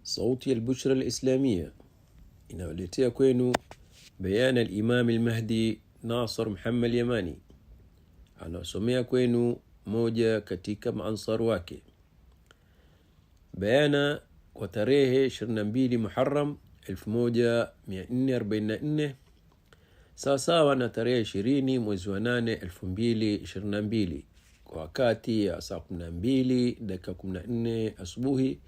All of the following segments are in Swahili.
Sauti ya Al-Bushra Al-Islamia inawaletea kwenu bayana al-Imam al-Mahdi Nasr Muhammad Yamani. Anasomea kwenu moja katika maansar wake. Bayana kwa tarehe 22 Muharram 1444 sawasawa na tarehe 20 mwezi wa 8 2022 kwa wakati ya saa 12:14 asubuhi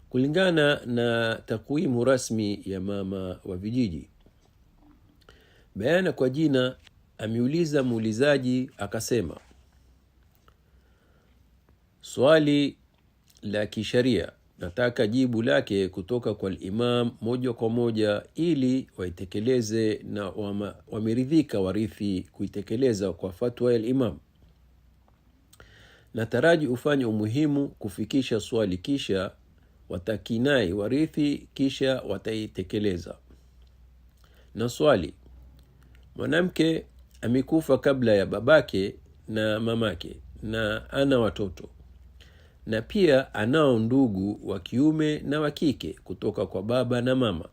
kulingana na takwimu rasmi ya mama wa vijiji. Bayana kwa jina ameuliza muulizaji akasema, swali la kisharia, nataka jibu lake kutoka kwa imam moja kwa moja ili waitekeleze na wameridhika warithi kuitekeleza kwa fatwa ya imam. Nataraji ufanye umuhimu kufikisha swali kisha watakinai warithi kisha wataitekeleza. Na swali, mwanamke amekufa kabla ya babake na mamake na ana watoto, na pia anao ndugu wa kiume na wa kike kutoka kwa baba na mama.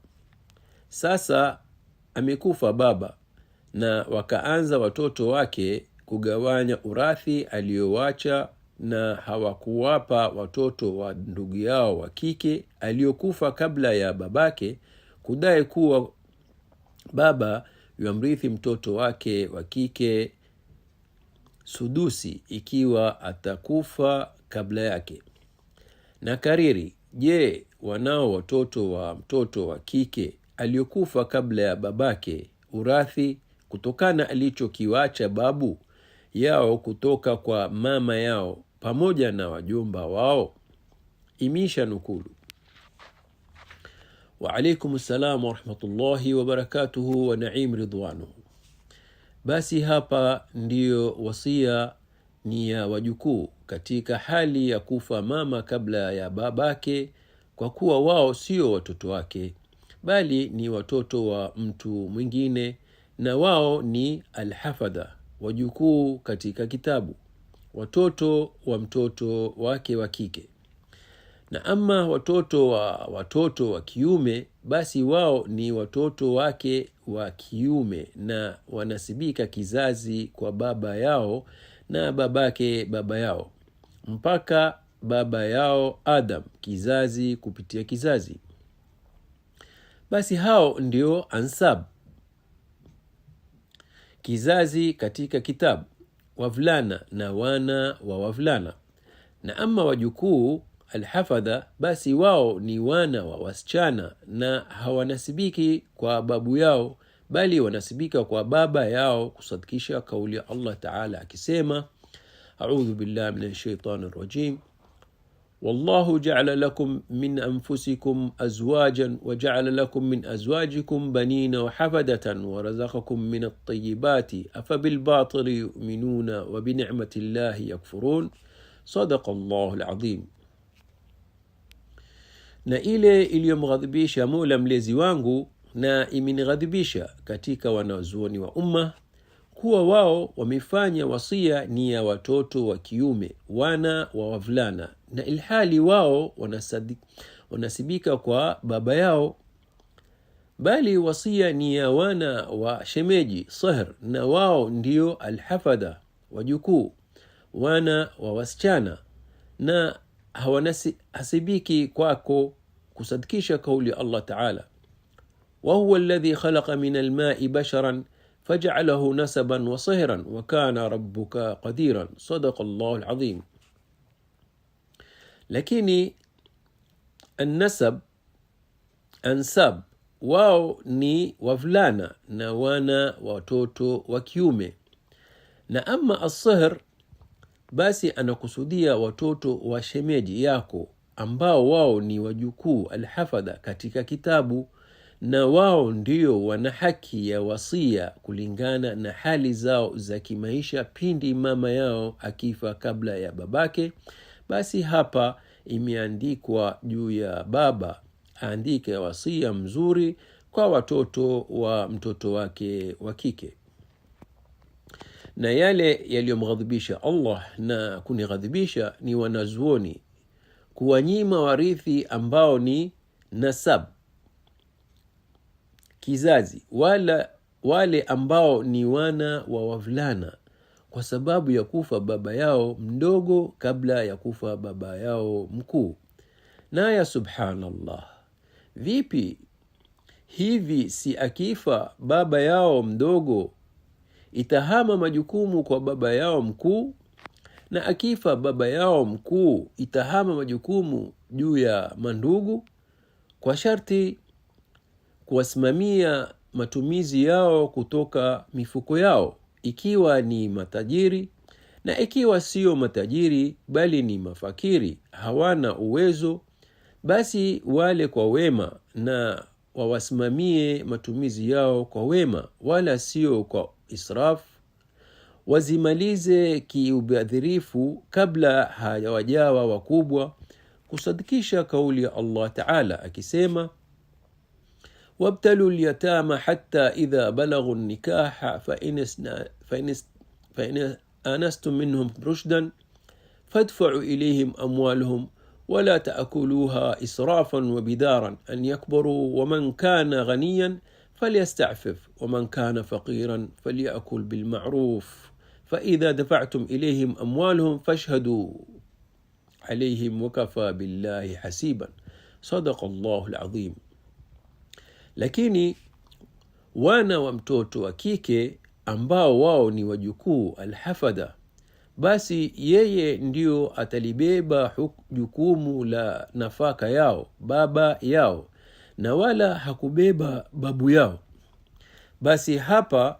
Sasa amekufa baba na wakaanza watoto wake kugawanya urathi aliowacha, na hawakuwapa watoto wa ndugu yao wa kike aliokufa kabla ya babake, kudai kuwa baba yamrithi mtoto wake wa kike sudusi ikiwa atakufa kabla yake. Na kariri, je, wanao watoto wa mtoto wa kike aliokufa kabla ya babake urathi kutokana alichokiwacha babu yao kutoka kwa mama yao pamoja na wajomba wao? Imisha nukulu. Wa alaikum assalam wa rahmatullahi wa barakatuhu wa naim ridwanuhu. Basi hapa ndiyo wasia ni ya wajukuu katika hali ya kufa mama kabla ya babake, kwa kuwa wao sio watoto wake bali ni watoto wa mtu mwingine, na wao ni alhafadha, wajukuu katika kitabu, watoto wa mtoto wake wa kike. Na ama watoto wa kiume, basi wao ni watoto wake wa kiume na wanasibika kizazi kwa baba yao na babake baba yao mpaka baba yao Adam, kizazi kupitia kizazi. Basi hao ndio ansab, kizazi katika kitabu, wavulana na wana wa wavulana. Na ama wajukuu alhafadha, basi wao ni wana wa wasichana na hawanasibiki kwa babu yao bali wanasibika kwa baba yao, kusadikisha kauli ya Allah Ta'ala akisema, a'udhu billahi minash shaitani rajim, wallahu ja'ala lakum min anfusikum azwajan wa ja'ala lakum min azwajikum banina wa hafadatan wa razaqakum min at-tayyibati afabil batili yu'minuna wa bi ni'mati llahi yakfurun. Sadaqa Allahu al-azim. Na ile iliyomghadhibisha Mola mlezi wangu na imenighadhibisha katika wanazuoni wa umma, kuwa wao wamefanya wasia ni ya watoto wa kiume, wana wa wavulana, na ilhali wao wanasibika kwa baba yao, bali wasia ni ya wana wa shemeji sahr, na wao ndio alhafadha, wajukuu, wana wa wasichana, na hawanasibiki kwako, kusadikisha kauli ya Allah Ta'ala, wa huwa alladhi khalaqa min alma'i basharan faj'alahu nasaban wa sihran wa kana rabbuka qadiran. Sadaqa Allahu alazim. Lakini ansab wao ni wavulana na wana watoto wa kiume. Na ama as-sihr, basi anakusudia watoto wa shemeji yako ambao wao ni wajukuu alhafadha katika kitabu, na wao ndio wana haki ya wasia kulingana na hali zao za kimaisha pindi mama yao akifa kabla ya babake. Basi hapa imeandikwa juu ya baba aandike wasia mzuri kwa watoto wa mtoto wake wa kike. Na yale yaliyomghadhibisha Allah na kunighadhibisha ni wanazuoni kuwanyima warithi ambao ni nasab, kizazi, wale ambao ni wana wa wavulana, kwa sababu ya kufa baba yao mdogo kabla ya kufa baba yao mkuu. Na ya subhanallah, vipi hivi? Si akifa baba yao mdogo itahama majukumu kwa baba yao mkuu, na akifa baba yao mkuu itahama majukumu juu ya mandugu, kwa sharti kuwasimamia matumizi yao kutoka mifuko yao, ikiwa ni matajiri, na ikiwa sio matajiri bali ni mafakiri, hawana uwezo, basi wale kwa wema na wawasimamie matumizi yao kwa wema, wala sio kwa israfu. Wazimalize kiubadhirifu kabla hawajawa wakubwa, kusadikisha kauli ya Allah Ta'ala akisema, wabtalu al-yatama hatta idha balaghu an-nikaha fa in anastum minhum rushdan fadfa'u ilayhim amwalahum wala ta'kuluha israfan wa bidaran an yakbaru, wa man kana ghaniyan falyasta'fif wa man kana faqiran falyakul bil ma'ruf fa idha dafa'tum ilayhim amwalahum fashhadu alayhim wa kafa billahi hasiban. Sadaqa Allahu al-azim. Lakini wana wa mtoto wa kike ambao wao ni wajukuu, alhafada, basi yeye ndio atalibeba jukumu la nafaka yao baba yao, na wala hakubeba babu yao. Basi hapa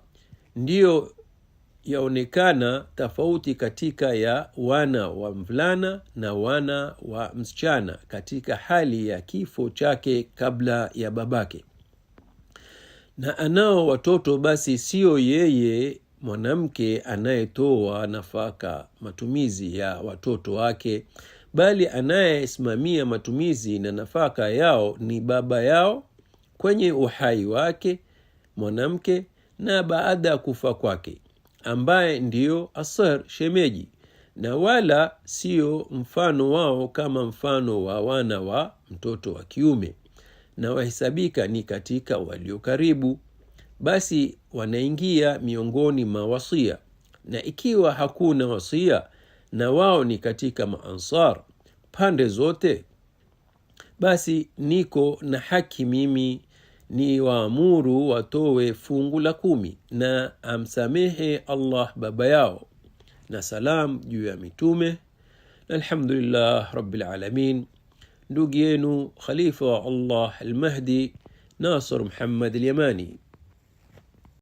ndio yaonekana tofauti katika ya wana wa mvulana na wana wa msichana katika hali ya kifo chake kabla ya babake. Na anao watoto, basi sio yeye mwanamke anayetoa nafaka matumizi ya watoto wake, bali anayesimamia matumizi na nafaka yao ni baba yao kwenye uhai wake mwanamke, na baada ya kufa kwake, ambaye ndio asar, shemeji, na wala sio mfano wao kama mfano wa wana wa mtoto wa kiume, na wahesabika ni katika walio karibu, basi wanaingia miongoni mwa wasia. Na ikiwa hakuna wasia na wao ni katika maansar pande zote, basi niko na haki mimi ni waamuru watowe fungu la 10 na amsamehe Allah baba yao, na salam juu ya mitume. Alhamdulillah rabbil alamin. Ndugu yenu Khalifa wa Allah al-Mahdi Nasr Muhammad al-Yamani.